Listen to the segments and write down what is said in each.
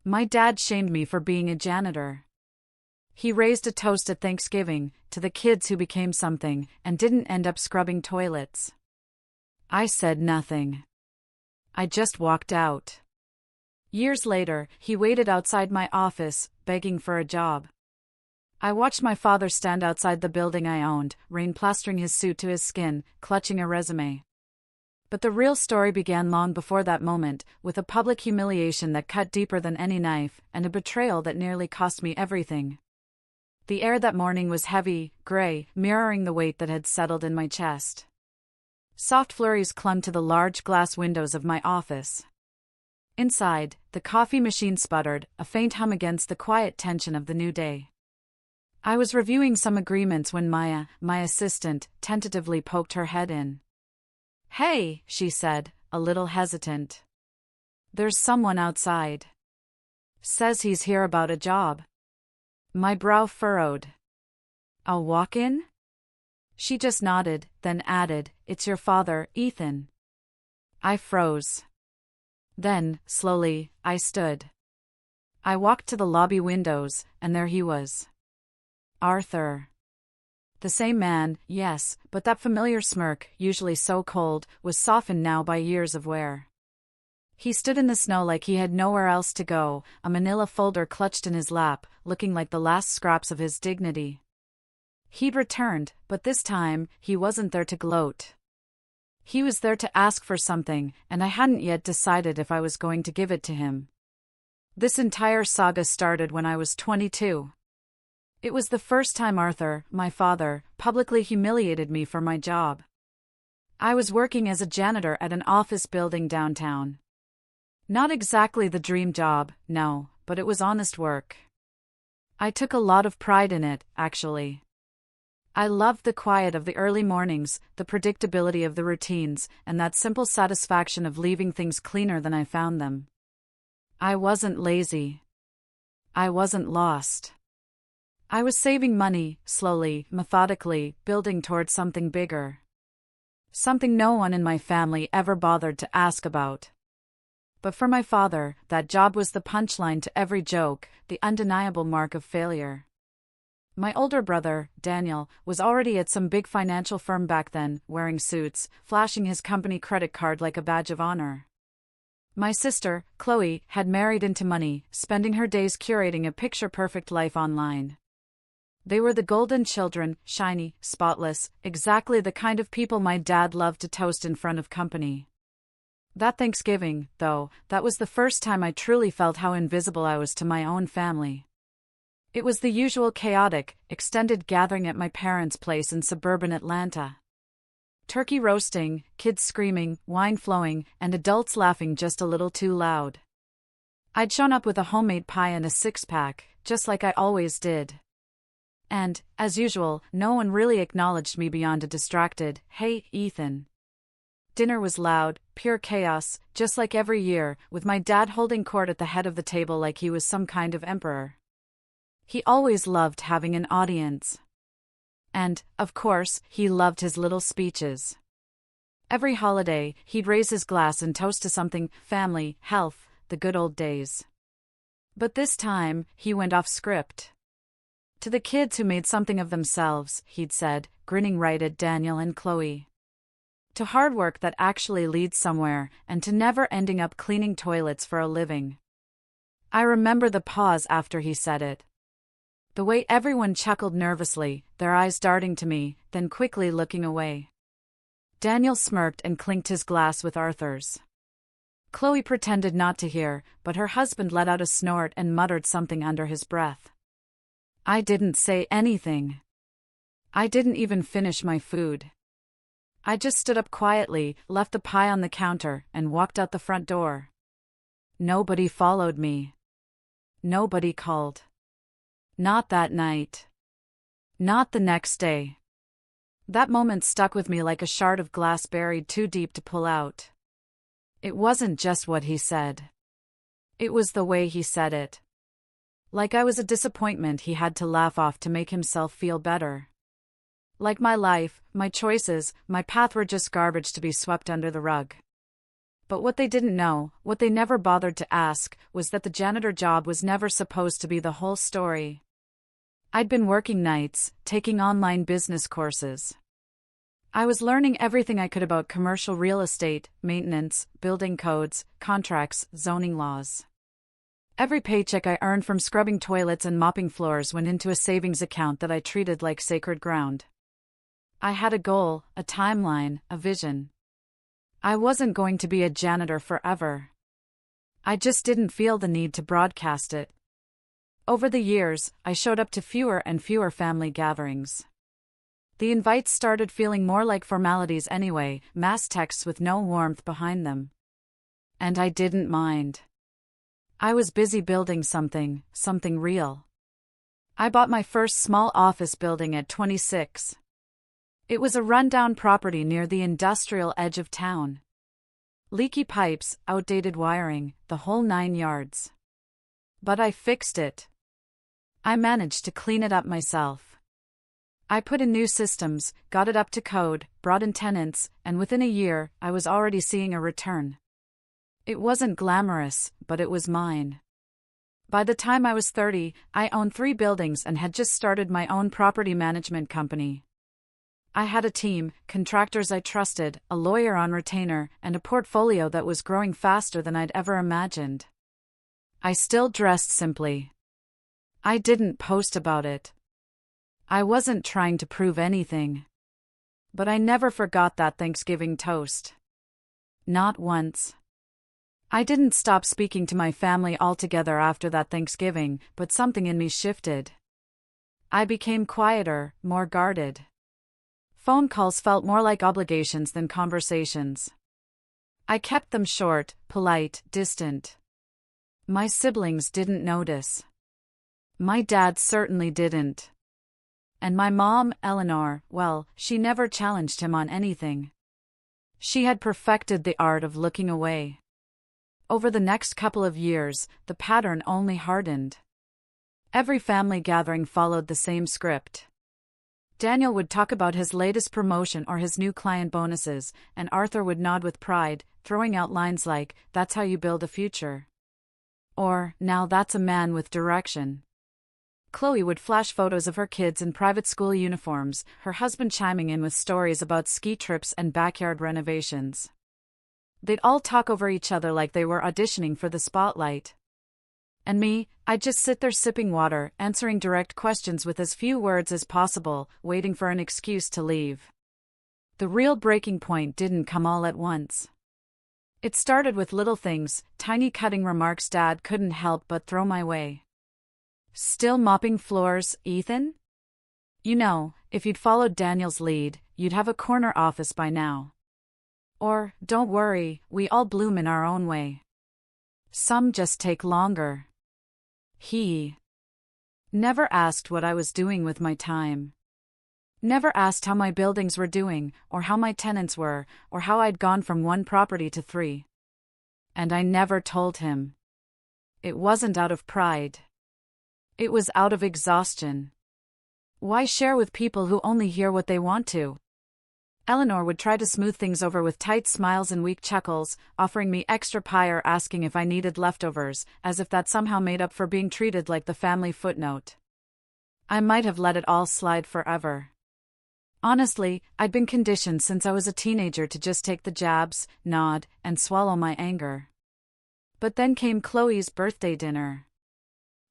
My dad shamed me for being a janitor. He raised a toast at Thanksgiving to the kids who became something and didn't end up scrubbing toilets. I said nothing. I just walked out. Years later, he waited outside my office, begging for a job. I watched my father stand outside the building I owned, rain plastering his suit to his skin, clutching a resume. But the real story began long before that moment, with a public humiliation that cut deeper than any knife, and a betrayal that nearly cost me everything. The air that morning was heavy, gray, mirroring the weight that had settled in my chest. Soft flurries clung to the large glass windows of my office. Inside, the coffee machine sputtered, a faint hum against the quiet tension of the new day. I was reviewing some agreements when Maya, my assistant, tentatively poked her head in. "Hey," she said, a little hesitant. "There's someone outside. Says he's here about a job." My brow furrowed. "I'll walk in?" She just nodded, then added, "It's your father, Ethan." I froze. Then, slowly, I stood. I walked to the lobby windows, and there he was. Arthur. The same man, yes, but that familiar smirk, usually so cold, was softened now by years of wear. He stood in the snow like he had nowhere else to go, a manila folder clutched in his lap, looking like the last scraps of his dignity. He'd returned, but this time, he wasn't there to gloat. He was there to ask for something, and I hadn't yet decided if I was going to give it to him. This entire saga started when I was 22. It was the first time Arthur, my father, publicly humiliated me for my job. I was working as a janitor at an office building downtown. Not exactly the dream job, no, but it was honest work. I took a lot of pride in it, actually. I loved the quiet of the early mornings, the predictability of the routines, and that simple satisfaction of leaving things cleaner than I found them. I wasn't lazy. I wasn't lost. I was saving money, slowly, methodically, building towards something bigger. Something no one in my family ever bothered to ask about. But for my father, that job was the punchline to every joke, the undeniable mark of failure. My older brother, Daniel, was already at some big financial firm back then, wearing suits, flashing his company credit card like a badge of honor. My sister, Chloe, had married into money, spending her days curating a picture-perfect life online. They were the golden children, shiny, spotless, exactly the kind of people my dad loved to toast in front of company. That Thanksgiving, though, that was the first time I truly felt how invisible I was to my own family. It was the usual chaotic, extended gathering at my parents' place in suburban Atlanta. Turkey roasting, kids screaming, wine flowing, and adults laughing just a little too loud. I'd shown up with a homemade pie and a six-pack, just like I always did. And, as usual, no one really acknowledged me beyond a distracted, "Hey, Ethan." Dinner was loud, pure chaos, just like every year, with my dad holding court at the head of the table like he was some kind of emperor. He always loved having an audience. And, of course, he loved his little speeches. Every holiday, he'd raise his glass and toast to something, family, health, the good old days. But this time, he went off script. To the kids who made something of themselves, he'd said, grinning right at Daniel and Chloe. To hard work that actually leads somewhere, and to never ending up cleaning toilets for a living. I remember the pause after he said it. The way everyone chuckled nervously, their eyes darting to me, then quickly looking away. Daniel smirked and clinked his glass with Arthur's. Chloe pretended not to hear, but her husband let out a snort and muttered something under his breath. I didn't say anything. I didn't even finish my food. I just stood up quietly, left the pie on the counter, and walked out the front door. Nobody followed me. Nobody called. Not that night. Not the next day. That moment stuck with me like a shard of glass buried too deep to pull out. It wasn't just what he said. It was the way he said it. Like I was a disappointment he had to laugh off to make himself feel better. Like my life, my choices, my path were just garbage to be swept under the rug. But what they didn't know, what they never bothered to ask, was that the janitor job was never supposed to be the whole story. I'd been working nights, taking online business courses. I was learning everything I could about commercial real estate, maintenance, building codes, contracts, zoning laws. Every paycheck I earned from scrubbing toilets and mopping floors went into a savings account that I treated like sacred ground. I had a goal, a timeline, a vision. I wasn't going to be a janitor forever. I just didn't feel the need to broadcast it. Over the years, I showed up to fewer and fewer family gatherings. The invites started feeling more like formalities anyway, mass texts with no warmth behind them. And I didn't mind. I was busy building something real. I bought my first small office building at 26. It was a rundown property near the industrial edge of town. Leaky pipes, outdated wiring, the whole 9 yards. But I fixed it. I managed to clean it up myself. I put in new systems, got it up to code, brought in tenants, and within a year, I was already seeing a return. It wasn't glamorous, but it was mine. By the time I was 30, I owned 3 buildings and had just started my own property management company. I had a team, contractors I trusted, a lawyer on retainer, and a portfolio that was growing faster than I'd ever imagined. I still dressed simply. I didn't post about it. I wasn't trying to prove anything. But I never forgot that Thanksgiving toast. Not once. I didn't stop speaking to my family altogether after that Thanksgiving, but something in me shifted. I became quieter, more guarded. Phone calls felt more like obligations than conversations. I kept them short, polite, distant. My siblings didn't notice. My dad certainly didn't. And my mom, Eleanor, well, she never challenged him on anything. She had perfected the art of looking away. Over the next couple of years, the pattern only hardened. Every family gathering followed the same script. Daniel would talk about his latest promotion or his new client bonuses, and Arthur would nod with pride, throwing out lines like, "That's how you build a future." Or, "Now that's a man with direction." Chloe would flash photos of her kids in private school uniforms, her husband chiming in with stories about ski trips and backyard renovations. They'd all talk over each other like they were auditioning for the spotlight. And me, I'd just sit there sipping water, answering direct questions with as few words as possible, waiting for an excuse to leave. The real breaking point didn't come all at once. It started with little things, tiny cutting remarks Dad couldn't help but throw my way. "Still mopping floors, Ethan? You know, if you'd followed Daniel's lead, you'd have a corner office by now." Or, "Don't worry, we all bloom in our own way. Some just take longer." He never asked what I was doing with my time. Never asked how my buildings were doing, or how my tenants were, or how I'd gone from 1 property to 3. And I never told him. It wasn't out of pride. It was out of exhaustion. Why share with people who only hear what they want to? Eleanor would try to smooth things over with tight smiles and weak chuckles, offering me extra pie or asking if I needed leftovers, as if that somehow made up for being treated like the family footnote. I might have let it all slide forever. Honestly, I'd been conditioned since I was a teenager to just take the jabs, nod, and swallow my anger. But then came Chloe's birthday dinner.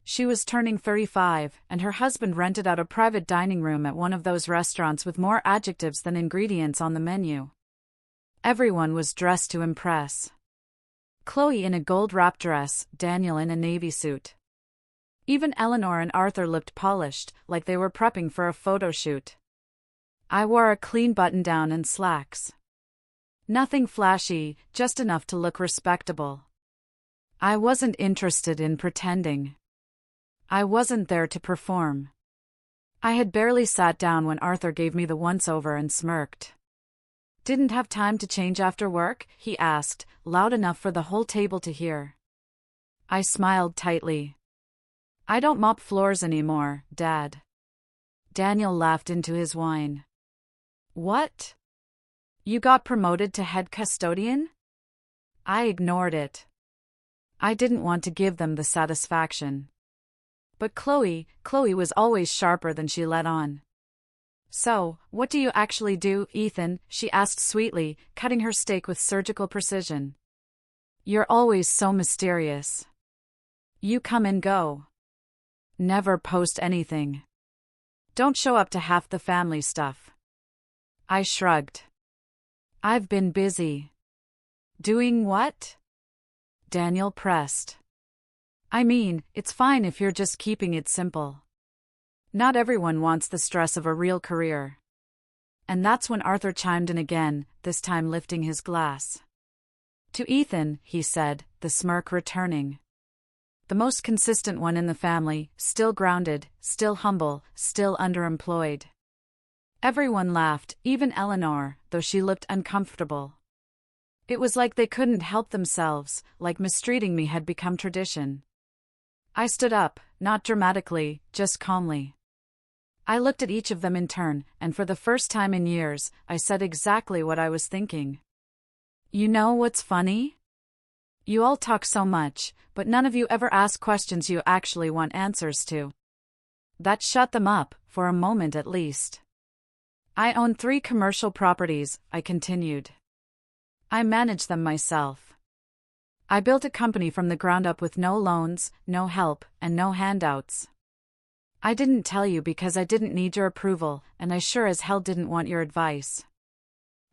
She was turning 35, and her husband rented out a private dining room at one of those restaurants with more adjectives than ingredients on the menu. Everyone was dressed to impress. Chloe in a gold wrap dress, Daniel in a navy suit. Even Eleanor and Arthur looked polished, like they were prepping for a photo shoot. I wore a clean button-down and slacks. Nothing flashy, just enough to look respectable. I wasn't interested in pretending. I wasn't there to perform. I had barely sat down when Arthur gave me the once-over and smirked. "Didn't have time to change after work?" he asked, loud enough for the whole table to hear. I smiled tightly. "I don't mop floors anymore, Dad." Daniel laughed into his wine. "What? You got promoted to head custodian?" I ignored it. I didn't want to give them the satisfaction. But Chloe was always sharper than she let on. So, what do you actually do, Ethan? She asked sweetly, cutting her steak with surgical precision. You're always so mysterious. You come and go. Never post anything. Don't show up to half the family stuff. I shrugged. I've been busy. Doing what? Daniel pressed. I mean, it's fine if you're just keeping it simple. Not everyone wants the stress of a real career. And that's when Arthur chimed in again, this time lifting his glass. To Ethan, he said, the smirk returning. The most consistent one in the family, still grounded, still humble, still underemployed. Everyone laughed, even Eleanor, though she looked uncomfortable. It was like they couldn't help themselves, like mistreating me had become tradition. I stood up, not dramatically, just calmly. I looked at each of them in turn, and for the first time in years, I said exactly what I was thinking. You know what's funny? You all talk so much, but none of you ever ask questions you actually want answers to. That shut them up, for a moment at least. I own 3 commercial properties, I continued. I manage them myself. I built a company from the ground up with no loans, no help, and no handouts. I didn't tell you because I didn't need your approval, and I sure as hell didn't want your advice.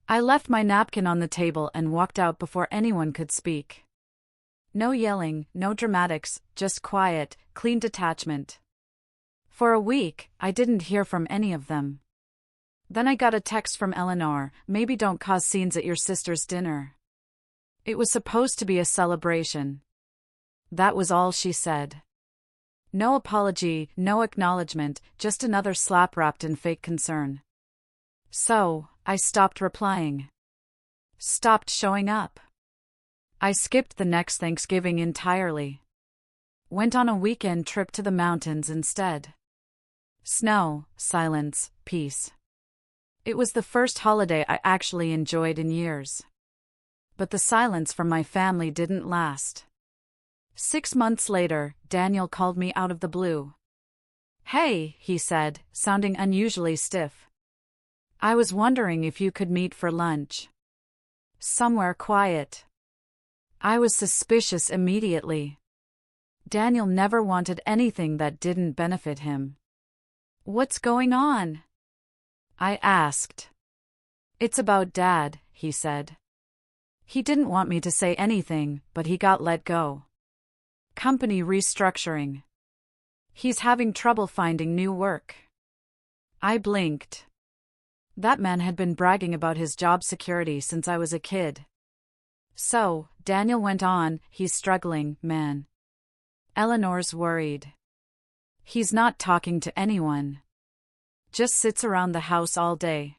I left my napkin on the table and walked out before anyone could speak. No yelling, no dramatics, just quiet, clean detachment. For a week, I didn't hear from any of them. Then I got a text from Eleanor, maybe don't cause scenes at your sister's dinner. It was supposed to be a celebration. That was all she said. No apology, no acknowledgement, just another slap wrapped in fake concern. So, I stopped replying. Stopped showing up. I skipped the next Thanksgiving entirely. Went on a weekend trip to the mountains instead. Snow, silence, peace. It was the first holiday I actually enjoyed in years. But the silence from my family didn't last. 6 months later, Daniel called me out of the blue. Hey, he said, sounding unusually stiff. I was wondering if you could meet for lunch. Somewhere quiet. I was suspicious immediately. Daniel never wanted anything that didn't benefit him. What's going on? I asked. It's about Dad, he said. He didn't want me to say anything, but he got let go. Company restructuring. He's having trouble finding new work. I blinked. That man had been bragging about his job security since I was a kid. So, Daniel went on, he's struggling, man. Eleanor's worried. He's not talking to anyone. Just sits around the house all day.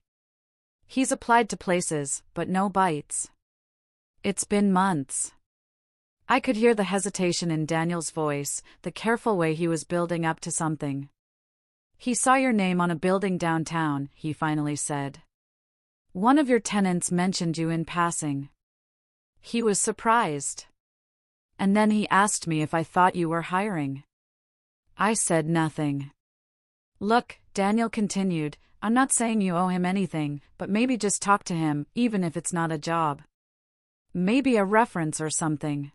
He's applied to places, but no bites. It's been months. I could hear the hesitation in Daniel's voice, the careful way he was building up to something. He saw your name on a building downtown, he finally said. One of your tenants mentioned you in passing. He was surprised. And then he asked me if I thought you were hiring. I said nothing. Look, Daniel continued, I'm not saying you owe him anything, but maybe just talk to him, even if it's not a job. Maybe a reference or something.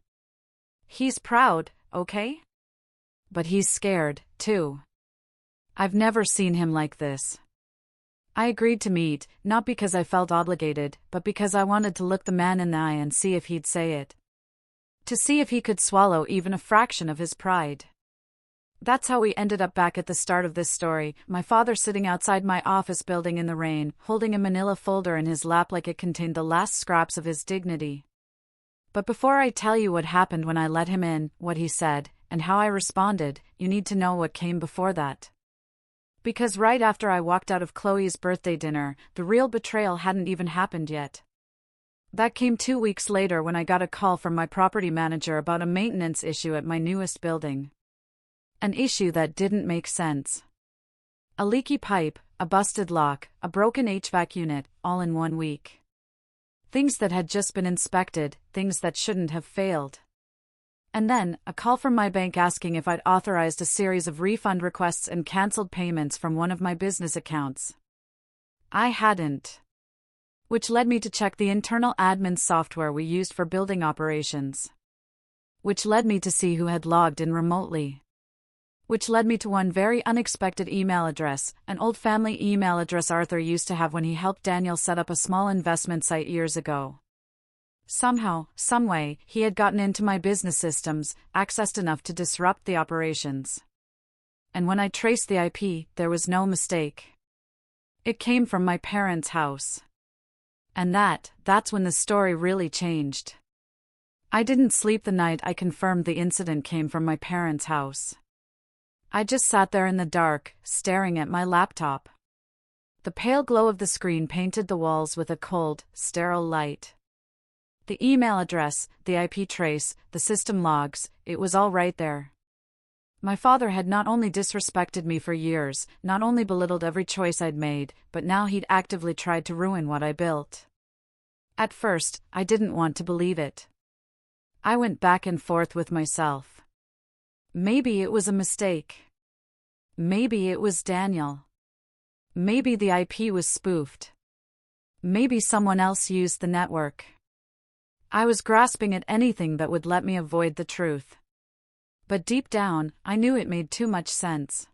He's proud, okay? But he's scared, too. I've never seen him like this. I agreed to meet, not because I felt obligated, but because I wanted to look the man in the eye and see if he'd say it. To see if he could swallow even a fraction of his pride. That's how we ended up back at the start of this story, my father sitting outside my office building in the rain, holding a manila folder in his lap like it contained the last scraps of his dignity. But before I tell you what happened when I let him in, what he said, and how I responded, you need to know what came before that. Because right after I walked out of Chloe's birthday dinner, the real betrayal hadn't even happened yet. That came 2 weeks later when I got a call from my property manager about a maintenance issue at my newest building. An issue that didn't make sense. A leaky pipe, a busted lock, a broken HVAC unit, all in 1 week. Things that had just been inspected, things that shouldn't have failed. And then, a call from my bank asking if I'd authorized a series of refund requests and canceled payments from one of my business accounts. I hadn't. Which led me to check the internal admin software we used for building operations. Which led me to see who had logged in remotely. Which led me to one very unexpected email address, an old family email address Arthur used to have when he helped Daniel set up a small investment site years ago. Somehow, someway, he had gotten into my business systems, accessed enough to disrupt the operations. And when I traced the IP, there was no mistake. It came from my parents' house. And that's when the story really changed. I didn't sleep the night I confirmed the incident came from my parents' house. I just sat there in the dark, staring at my laptop. The pale glow of the screen painted the walls with a cold, sterile light. The email address, the IP trace, the system logs, it was all right there. My father had not only disrespected me for years, not only belittled every choice I'd made, but now he'd actively tried to ruin what I built. At first, I didn't want to believe it. I went back and forth with myself. Maybe it was a mistake. Maybe it was Daniel. Maybe the IP was spoofed. Maybe someone else used the network. I was grasping at anything that would let me avoid the truth. But deep down, I knew it made too much sense.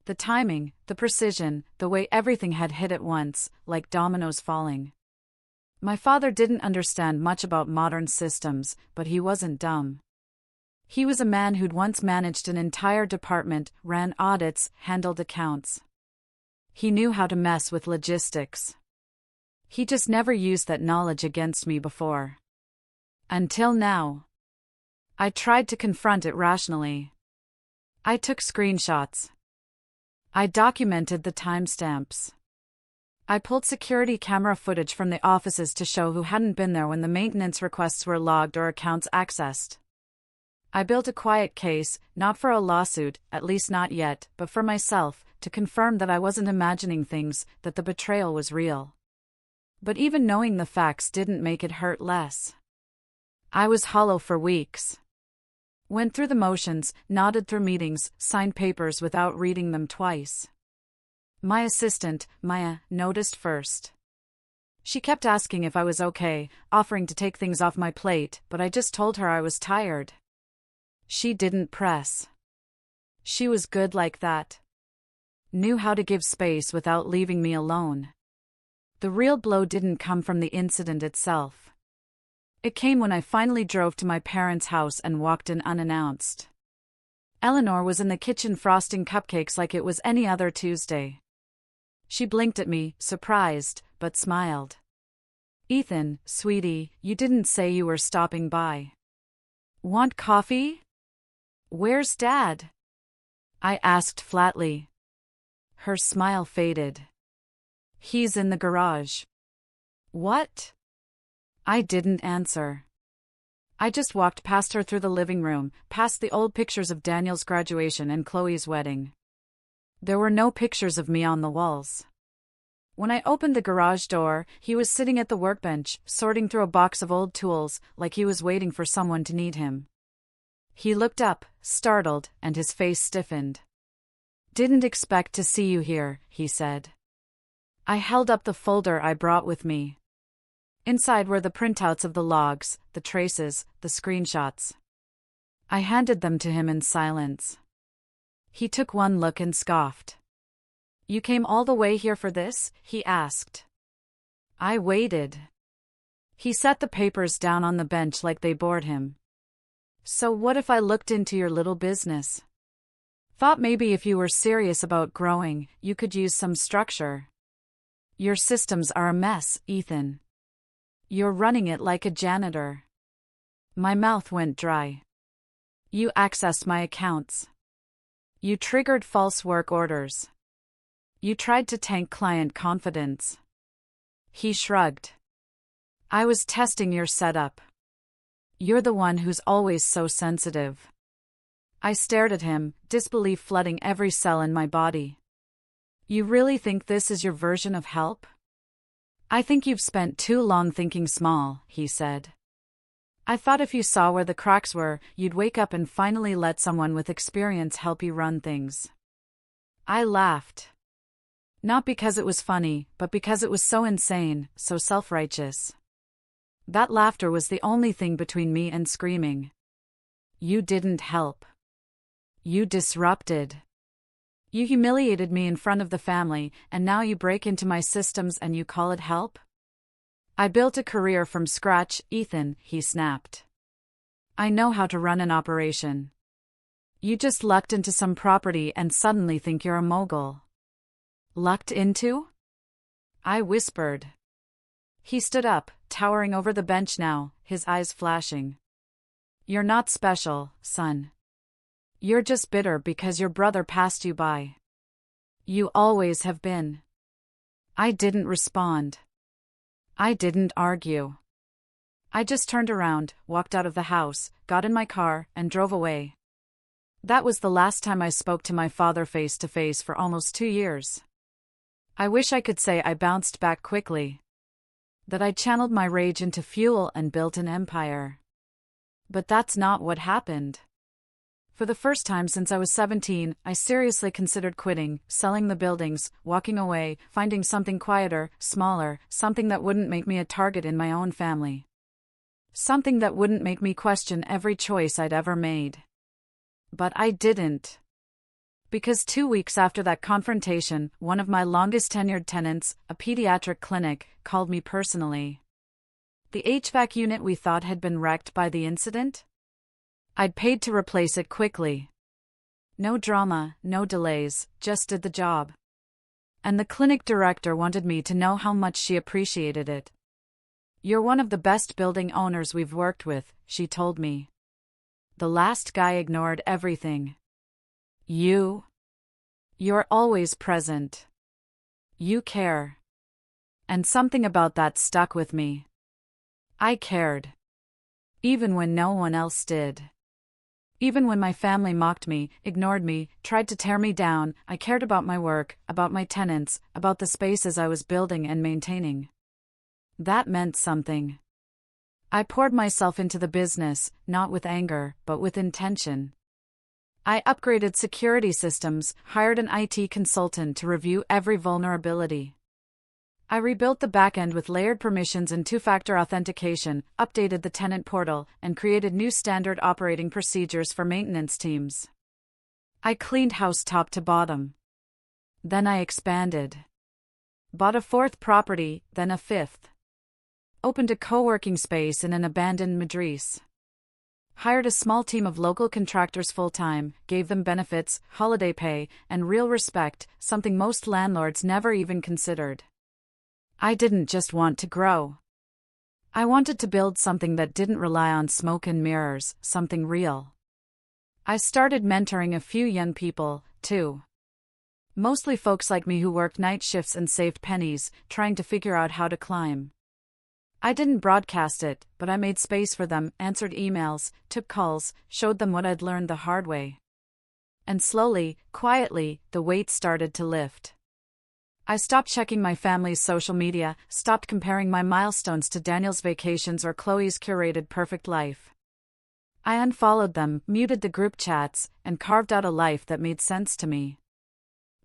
The timing, the precision, the way everything had hit at once, like dominoes falling. My father didn't understand much about modern systems, but he wasn't dumb. He was a man who'd once managed an entire department, ran audits, handled accounts. He knew how to mess with logistics. He just never used that knowledge against me before. Until now. I tried to confront it rationally. I took screenshots. I documented the timestamps. I pulled security camera footage from the offices to show who hadn't been there when the maintenance requests were logged or accounts accessed. I built a quiet case, not for a lawsuit, at least not yet, but for myself, to confirm that I wasn't imagining things, that the betrayal was real. But even knowing the facts didn't make it hurt less. I was hollow for weeks. Went through the motions, nodded through meetings, signed papers without reading them twice. My assistant, Maya, noticed first. She kept asking if I was okay, offering to take things off my plate, but I just told her I was tired. She didn't press. She was good like that. Knew how to give space without leaving me alone. The real blow didn't come from the incident itself. It came when I finally drove to my parents' house and walked in unannounced. Eleanor was in the kitchen frosting cupcakes like it was any other Tuesday. She blinked at me, surprised, but smiled. "Ethan, sweetie, you didn't say you were stopping by. Want coffee? Where's Dad?" I asked flatly. Her smile faded. "He's in the garage." "What?" I didn't answer. I just walked past her through the living room, past the old pictures of Daniel's graduation and Chloe's wedding. There were no pictures of me on the walls. When I opened the garage door, he was sitting at the workbench, sorting through a box of old tools, like he was waiting for someone to need him. He looked up, startled, and his face stiffened. "Didn't expect to see you here," he said. I held up the folder I brought with me. Inside were the printouts of the logs, the traces, the screenshots. I handed them to him in silence. He took one look and scoffed. "You came all the way here for this?" he asked. I waited. He set the papers down on the bench like they bored him. "So what if I looked into your little business? Thought maybe if you were serious about growing, you could use some structure. Your systems are a mess, Ethan. You're running it like a janitor." My mouth went dry. "You accessed my accounts. You triggered false work orders. You tried to tank client confidence." He shrugged. "I was testing your setup. You're the one who's always so sensitive." I stared at him, disbelief flooding every cell in my body. "You really think this is your version of help?" I think you've spent too long thinking small, he said. I thought if you saw where the cracks were, you'd wake up and finally let someone with experience help you run things. I laughed. Not because it was funny, but because it was so insane, so self-righteous. That laughter was the only thing between me and screaming. You didn't help. You disrupted. You humiliated me in front of the family, and now you break into my systems and you call it help? I built a career from scratch, Ethan, he snapped. I know how to run an operation. You just lucked into some property and suddenly think you're a mogul. Lucked into? I whispered. He stood up, towering over the bench now, his eyes flashing. You're not special, son. You're just bitter because your brother passed you by. You always have been. I didn't respond. I didn't argue. I just turned around, walked out of the house, got in my car, and drove away. That was the last time I spoke to my father face to face for almost 2 years. I wish I could say I bounced back quickly. That I channeled my rage into fuel and built an empire. But that's not what happened. For the first time since I was 17, I seriously considered quitting, selling the buildings, walking away, finding something quieter, smaller, something that wouldn't make me a target in my own family. Something that wouldn't make me question every choice I'd ever made. But I didn't. Because 2 weeks after that confrontation, one of my longest-tenured tenants, a pediatric clinic, called me personally. The HVAC unit we thought had been wrecked by the incident? I'd paid to replace it quickly. No drama, no delays, just did the job. And the clinic director wanted me to know how much she appreciated it. You're one of the best building owners we've worked with, she told me. The last guy ignored everything. You're always present. You care. And something about that stuck with me. I cared. Even when no one else did. Even when my family mocked me, ignored me, tried to tear me down, I cared about my work, about my tenants, about the spaces I was building and maintaining. That meant something. I poured myself into the business, not with anger, but with intention. I upgraded security systems, hired an IT consultant to review every vulnerability. I rebuilt the backend with layered permissions and two-factor authentication, updated the tenant portal, and created new standard operating procedures for maintenance teams. I cleaned house top to bottom. Then I expanded. Bought a 4th property, then a 5th. Opened a co-working space in an abandoned Madris. Hired a small team of local contractors full-time, gave them benefits, holiday pay, and real respect, something most landlords never even considered. I didn't just want to grow. I wanted to build something that didn't rely on smoke and mirrors, something real. I started mentoring a few young people, too. Mostly folks like me who worked night shifts and saved pennies, trying to figure out how to climb. I didn't broadcast it, but I made space for them, answered emails, took calls, showed them what I'd learned the hard way. And slowly, quietly, the weight started to lift. I stopped checking my family's social media, stopped comparing my milestones to Daniel's vacations or Chloe's curated perfect life. I unfollowed them, muted the group chats, and carved out a life that made sense to me.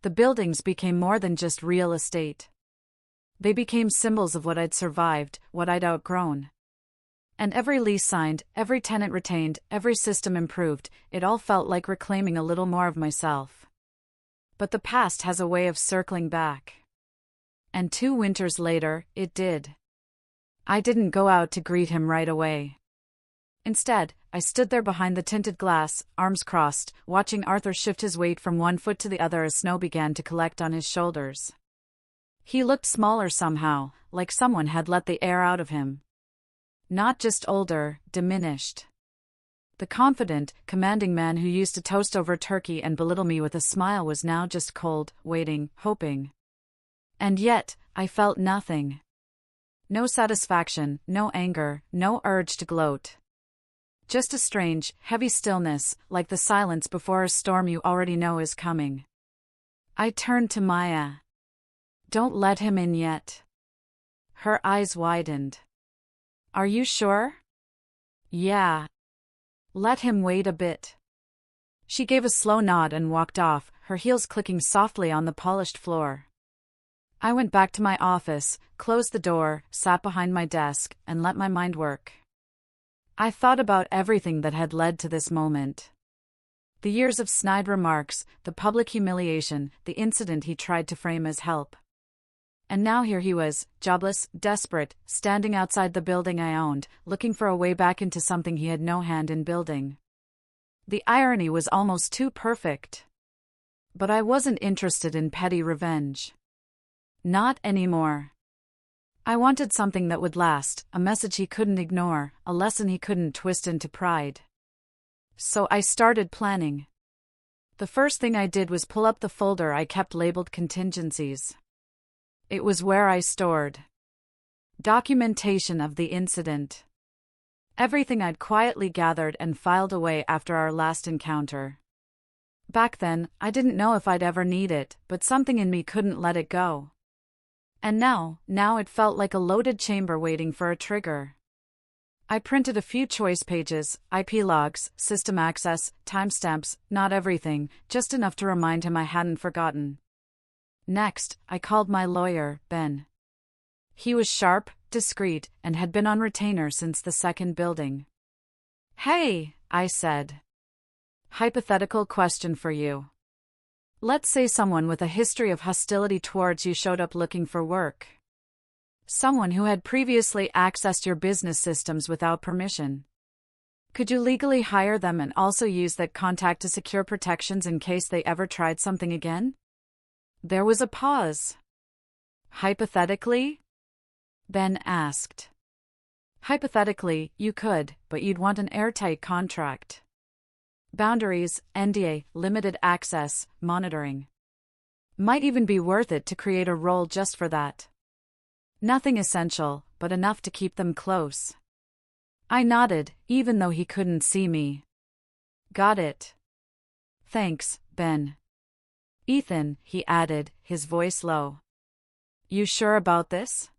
The buildings became more than just real estate. They became symbols of what I'd survived, what I'd outgrown. And every lease signed, every tenant retained, every system improved, it all felt like reclaiming a little more of myself. But the past has a way of circling back. And 2 winters later, it did. I didn't go out to greet him right away. Instead, I stood there behind the tinted glass, arms crossed, watching Arthur shift his weight from one foot to the other as snow began to collect on his shoulders. He looked smaller somehow, like someone had let the air out of him. Not just older, diminished. The confident, commanding man who used to toast over turkey and belittle me with a smile was now just cold, waiting, hoping. And yet, I felt nothing. No satisfaction, no anger, no urge to gloat. Just a strange, heavy stillness, like the silence before a storm you already know is coming. I turned to Maya. Don't let him in yet. Her eyes widened. Are you sure? Yeah. Let him wait a bit. She gave a slow nod and walked off, her heels clicking softly on the polished floor. I went back to my office, closed the door, sat behind my desk, and let my mind work. I thought about everything that had led to this moment. The years of snide remarks, the public humiliation, the incident he tried to frame as help. And now here he was, jobless, desperate, standing outside the building I owned, looking for a way back into something he had no hand in building. The irony was almost too perfect. But I wasn't interested in petty revenge. Not anymore. I wanted something that would last, a message he couldn't ignore, a lesson he couldn't twist into pride. So I started planning. The first thing I did was pull up the folder I kept labeled contingencies. It was where I stored documentation of the incident. Everything I'd quietly gathered and filed away after our last encounter. Back then, I didn't know if I'd ever need it, but something in me couldn't let it go. And now it felt like a loaded chamber waiting for a trigger. I printed a few choice pages, IP logs, system access, timestamps, not everything, just enough to remind him I hadn't forgotten. Next, I called my lawyer, Ben. He was sharp, discreet, and had been on retainer since the second building. Hey, I said. Hypothetical question for you. Let's say someone with a history of hostility towards you showed up looking for work. Someone who had previously accessed your business systems without permission. Could you legally hire them and also use that contact to secure protections in case they ever tried something again? There was a pause. Hypothetically? Ben asked. Hypothetically, you could, but you'd want an airtight contract. Boundaries, NDA, limited access, monitoring. Might even be worth it to create a role just for that. Nothing essential, but enough to keep them close. I nodded, even though he couldn't see me. Got it. Thanks, Ben. Ethan, he added, his voice low. You sure about this?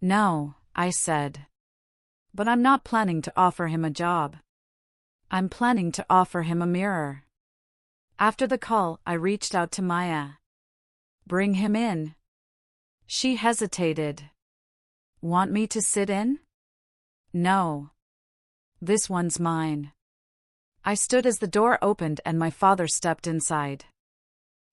No, I said. But I'm not planning to offer him a job. I'm planning to offer him a mirror. After the call, I reached out to Maya. Bring him in. She hesitated. Want me to sit in? No. This one's mine. I stood as the door opened and my father stepped inside.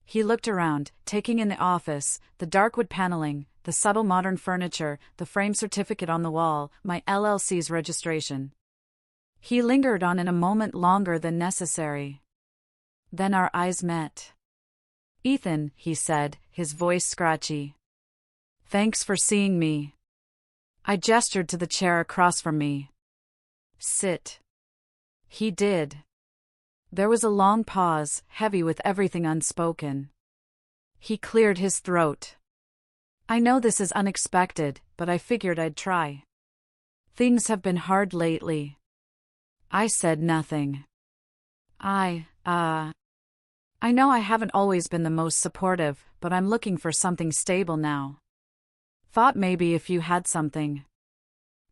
He looked around, taking in the office, the dark wood paneling, the subtle modern furniture, the framed certificate on the wall, my LLC's registration. He lingered on in a moment longer than necessary. Then our eyes met. Ethan, he said, his voice scratchy. Thanks for seeing me. I gestured to the chair across from me. Sit. He did. There was a long pause, heavy with everything unspoken. He cleared his throat. I know this is unexpected, but I figured I'd try. Things have been hard lately. I said nothing. I know I haven't always been the most supportive, but I'm looking for something stable now. Thought maybe if you had something.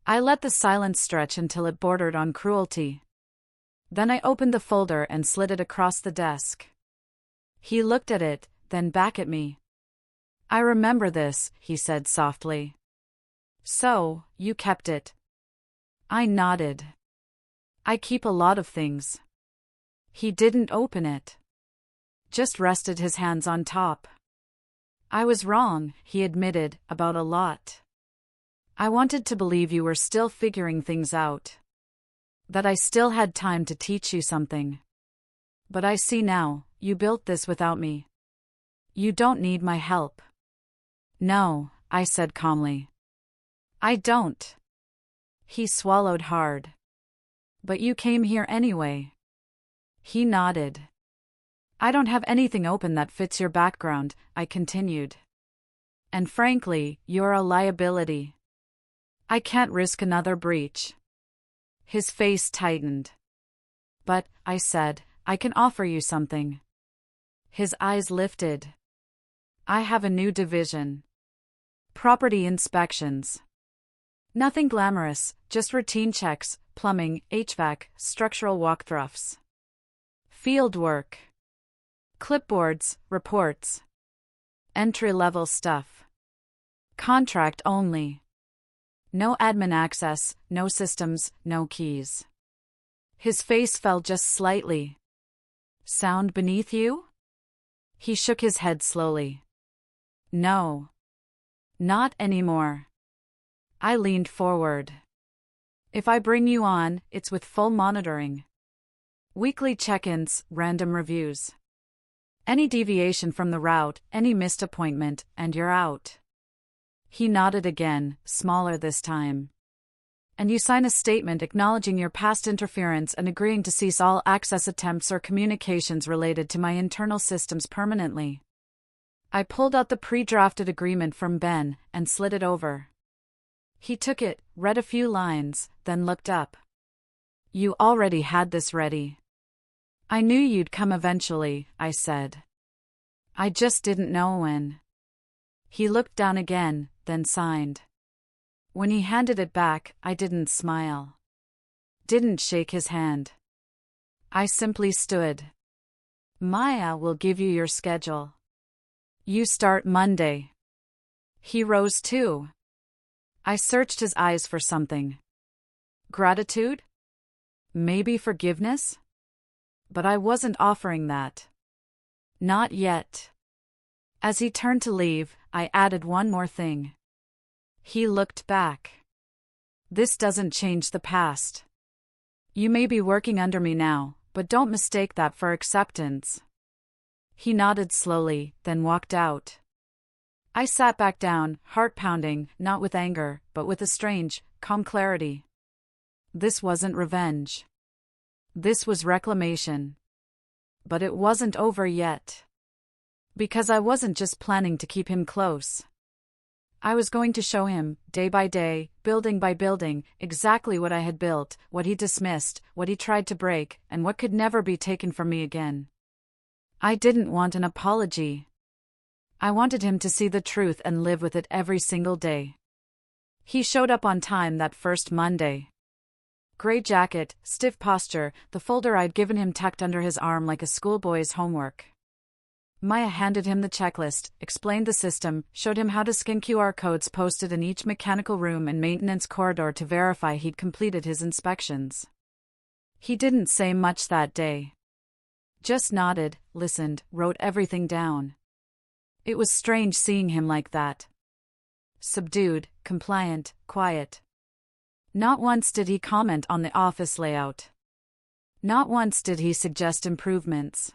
I let the silence stretch until it bordered on cruelty. Then I opened the folder and slid it across the desk. He looked at it, then back at me. I remember this, he said softly. So, you kept it. I nodded. I keep a lot of things. He didn't open it. Just rested his hands on top. I was wrong, he admitted, about a lot. I wanted to believe you were still figuring things out. That I still had time to teach you something. But I see now, you built this without me. You don't need my help. No, I said calmly. I don't. He swallowed hard. But you came here anyway. He nodded. I don't have anything open that fits your background, I continued. And frankly, you're a liability. I can't risk another breach. His face tightened. But, I said, I can offer you something. His eyes lifted. I have a new division. Property inspections. Nothing glamorous, just routine checks, plumbing, HVAC, structural walkthroughs. Field work. Clipboards, reports. Entry-level stuff. Contract only. No admin access, no systems, no keys. His face fell just slightly. Sound beneath you? He shook his head slowly. No. Not anymore. I leaned forward. If I bring you on, it's with full monitoring. Weekly check-ins, random reviews. Any deviation from the route, any missed appointment, and you're out. He nodded again, smaller this time. And you sign a statement acknowledging your past interference and agreeing to cease all access attempts or communications related to my internal systems permanently. I pulled out the pre-drafted agreement from Ben and slid it over. He took it, read a few lines, then looked up. You already had this ready. I knew you'd come eventually, I said. I just didn't know when. He looked down again, then signed. When he handed it back, I didn't smile. Didn't shake his hand. I simply stood. Maya will give you your schedule. You start Monday. He rose too. I searched his eyes for something. Gratitude? Maybe forgiveness? But I wasn't offering that. Not yet. As he turned to leave, I added one more thing. He looked back. This doesn't change the past. You may be working under me now, but don't mistake that for acceptance. He nodded slowly, then walked out. I sat back down, heart pounding, not with anger, but with a strange, calm clarity. This wasn't revenge. This was reclamation. But it wasn't over yet. Because I wasn't just planning to keep him close. I was going to show him, day by day, building by building, exactly what I had built, what he dismissed, what he tried to break, and what could never be taken from me again. I didn't want an apology. I wanted him to see the truth and live with it every single day. He showed up on time that first Monday. Gray jacket, stiff posture, the folder I'd given him tucked under his arm like a schoolboy's homework. Maya handed him the checklist, explained the system, showed him how to scan QR codes posted in each mechanical room and maintenance corridor to verify he'd completed his inspections. He didn't say much that day. Just nodded, listened, wrote everything down. It was strange seeing him like that. Subdued, compliant, quiet. Not once did he comment on the office layout. Not once did he suggest improvements.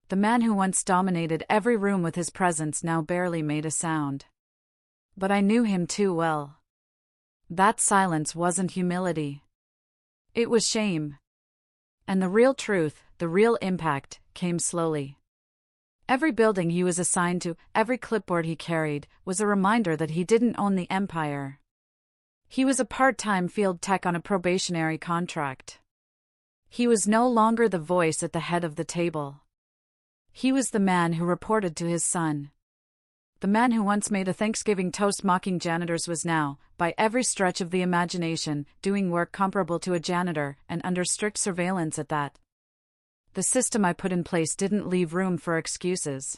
The man who once dominated every room with his presence now barely made a sound. But I knew him too well. That silence wasn't humility. It was shame. And the real truth, the real impact, came slowly. Every building he was assigned to, every clipboard he carried, was a reminder that he didn't own the empire. He was a part-time field tech on a probationary contract. He was no longer the voice at the head of the table. He was the man who reported to his son. The man who once made a Thanksgiving toast mocking janitors was now, by every stretch of the imagination, doing work comparable to a janitor, and under strict surveillance at that. The system I put in place didn't leave room for excuses.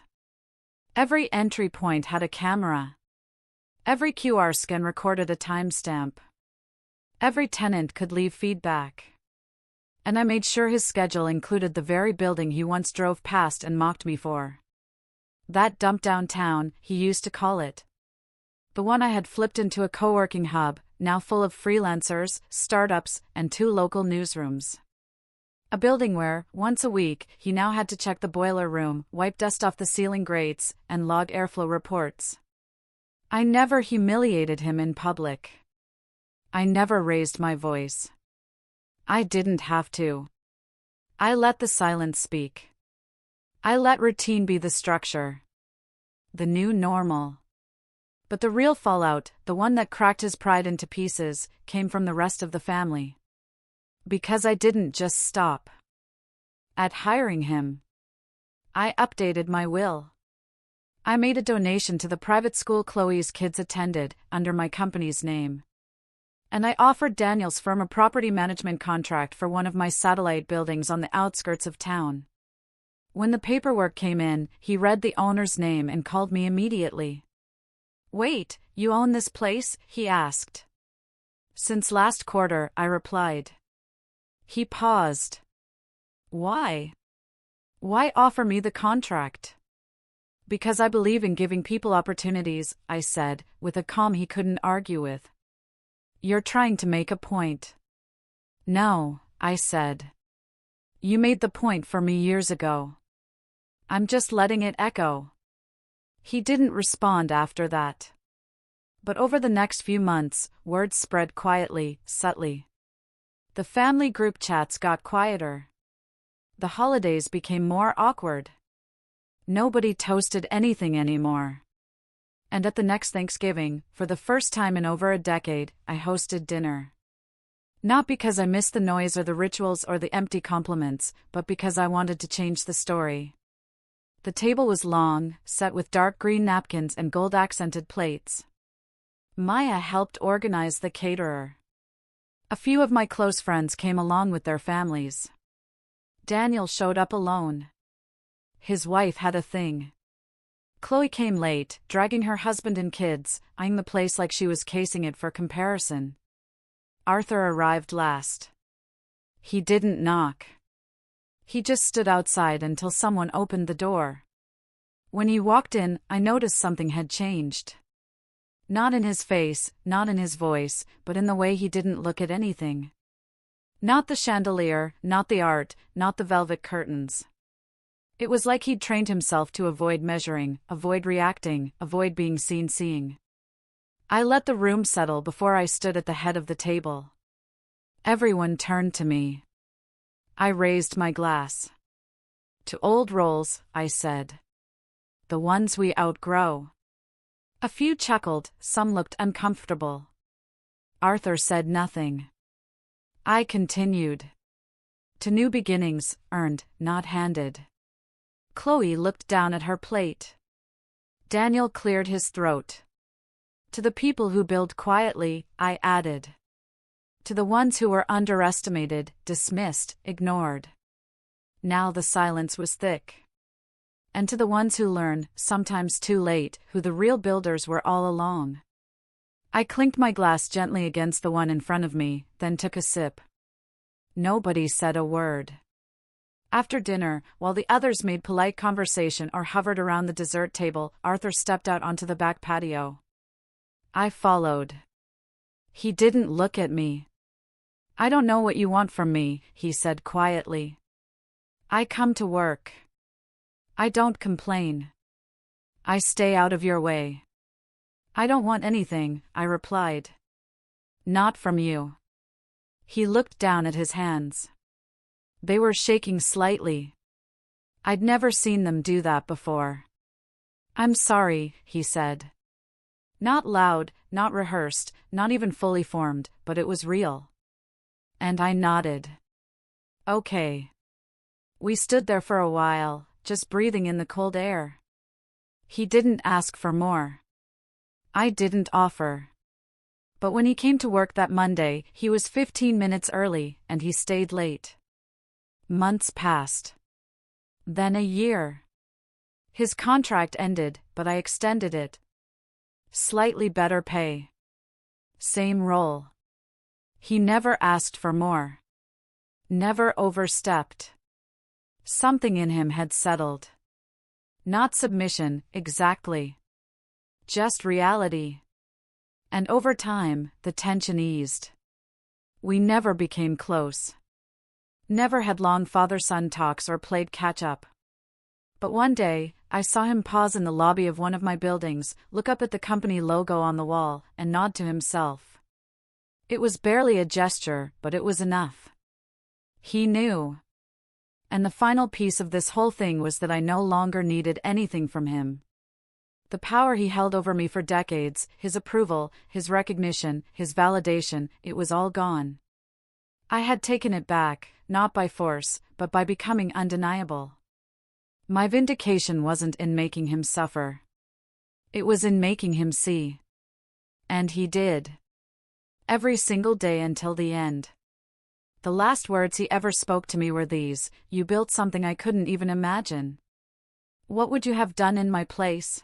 Every entry point had a camera. Every QR scan recorded a timestamp. Every tenant could leave feedback. And I made sure his schedule included the very building he once drove past and mocked me for. That dump downtown, he used to call it. The one I had flipped into a co-working hub, now full of freelancers, startups, and 2 local newsrooms. A building where, once a week, he now had to check the boiler room, wipe dust off the ceiling grates, and log airflow reports. I never humiliated him in public. I never raised my voice. I didn't have to. I let the silence speak. I let routine be the structure. The new normal. But the real fallout, the one that cracked his pride into pieces, came from the rest of the family. Because I didn't just stop at hiring him. I updated my will. I made a donation to the private school Chloe's kids attended, under my company's name. And I offered Daniel's firm a property management contract for one of my satellite buildings on the outskirts of town. When the paperwork came in, he read the owner's name and called me immediately. "Wait, you own this place?" he asked. "Since last quarter," I replied. He paused. "Why? Why offer me the contract?" "Because I believe in giving people opportunities," I said, with a calm he couldn't argue with. "You're trying to make a point." "No," I said. "You made the point for me years ago. I'm just letting it echo." He didn't respond after that. But over the next few months, words spread quietly, subtly. The family group chats got quieter. The holidays became more awkward. Nobody toasted anything anymore. And at the next Thanksgiving, for the first time in over a decade, I hosted dinner. Not because I missed the noise or the rituals or the empty compliments, but because I wanted to change the story. The table was long, set with dark green napkins and gold-accented plates. Maya helped organize the caterer. A few of my close friends came along with their families. Daniel showed up alone. His wife had a thing. Chloe came late, dragging her husband and kids, eyeing the place like she was casing it for comparison. Arthur arrived last. He didn't knock. He just stood outside until someone opened the door. When he walked in, I noticed something had changed. Not in his face, not in his voice, but in the way he didn't look at anything. Not the chandelier, not the art, not the velvet curtains. It was like he'd trained himself to avoid measuring, avoid reacting, avoid being seen seeing. I let the room settle before I stood at the head of the table. Everyone turned to me. I raised my glass. "To old roles," I said. "The ones we outgrow." A few chuckled, some looked uncomfortable. Arthur said nothing. I continued. "To new beginnings, earned, not handed." Chloe looked down at her plate. Daniel cleared his throat. "To the people who build quietly," I added. "To the ones who were underestimated, dismissed, ignored." Now the silence was thick. "And to the ones who learn, sometimes too late, who the real builders were all along." I clinked my glass gently against the one in front of me, then took a sip. Nobody said a word. After dinner, while the others made polite conversation or hovered around the dessert table, Arthur stepped out onto the back patio. I followed. He didn't look at me. "I don't know what you want from me," he said quietly. "I come to work. I don't complain. I stay out of your way." "I don't want anything," I replied. "Not from you." He looked down at his hands. They were shaking slightly. I'd never seen them do that before. "I'm sorry," he said. Not loud, not rehearsed, not even fully formed, but it was real. And I nodded. "Okay." We stood there for a while, just breathing in the cold air. He didn't ask for more. I didn't offer. But when he came to work that Monday, he was 15 minutes early, and he stayed late. Months passed. Then a year. His contract ended, but I extended it. Slightly better pay. Same role. He never asked for more. Never overstepped. Something in him had settled. Not submission, exactly. Just reality. And over time, the tension eased. We never became close. Never had long father-son talks or played catch-up. But one day, I saw him pause in the lobby of one of my buildings, look up at the company logo on the wall, and nod to himself. It was barely a gesture, but it was enough. He knew. And the final piece of this whole thing was that I no longer needed anything from him. The power he held over me for decades, his approval, his recognition, his validation, it was all gone. I had taken it back, not by force, but by becoming undeniable. My vindication wasn't in making him suffer. It was in making him see. And he did. Every single day until the end. The last words he ever spoke to me were these: "You built something I couldn't even imagine. What would you have done in my place?"